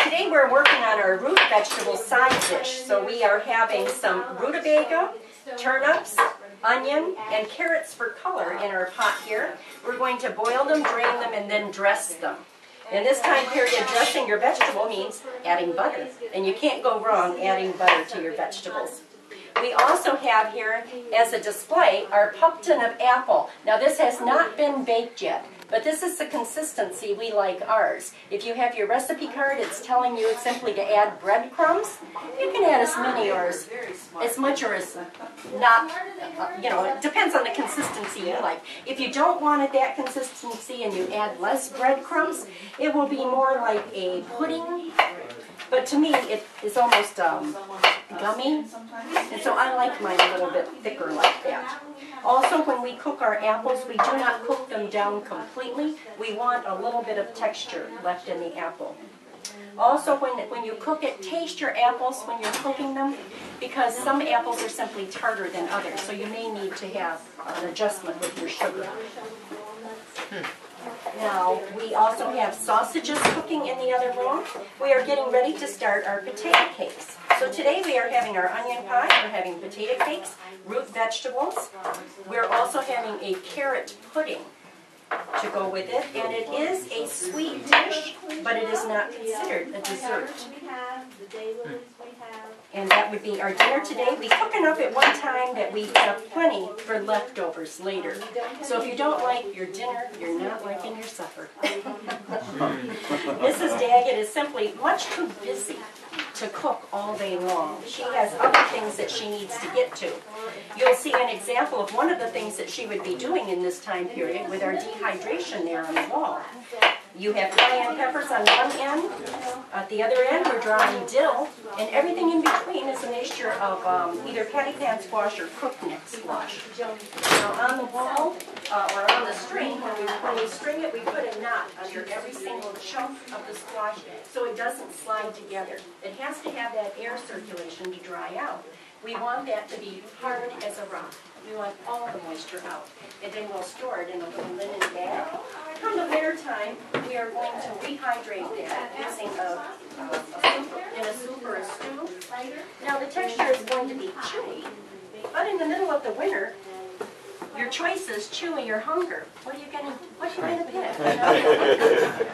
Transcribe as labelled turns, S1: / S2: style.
S1: Today we're working on our root vegetable side dish. So we are having some rutabaga, turnips, onion, and carrots for color in our pot here. We're going to boil them, drain them, and then dress them. In this time period, dressing your vegetable means adding butter. And you can't go wrong adding butter to your vegetables. We also have here, as a display, our pumpkin of apple. Now this has not been baked yet, but this is the consistency we like ours. If you have your recipe card, it's telling you simply to add breadcrumbs. You can add as many or as much or as not, it depends on the consistency you like. If you don't want it that consistency and you add less breadcrumbs, it will be more like a pudding. But to me, it is almost gummy, and so I like mine a little bit thicker like that. Also, when we cook our apples, we do not cook them down completely. We want a little bit of texture left in the apple. Also, when you cook it, taste your apples when you're cooking them, because some apples are simply tartar than others, so you may need to have an adjustment with your sugar. Now, we also have sausages cooking in the other room. We are getting ready to start our potato cakes. So today we are having our onion pie, we're having potato cakes, root vegetables. We're also having a carrot pudding to go with it, and it is a sweet dish, but it is not considered a dessert. And that would be our dinner today. We cook enough at one time that we have plenty for leftovers later. So if you don't like your dinner, you're not liking your supper. Mrs. Daggett is simply much too busy to cook all day long. She has other things that she needs to get to. You'll see an example of one of the things that she would be doing in this time period with our dehydration there on the wall. You have cayenne peppers on one end. At the other end, we're drawing dill, and everything in between is a mixture of either patty pan squash or cooked neck squash. Now on the wall, or on the string, when we string it, we put a knot under every single chunk of the squash so it doesn't slide together. It has to have that air circulation to dry out. We want that to be hard as a rock. We want all the moisture out. And then we'll store it in a little linen bag. Come the winter time, we are going to rehydrate that using a soup or a stew. Now the texture is going to be chewy, but in the middle of the winter, your choice is chewy or hunger. What are you gonna pick?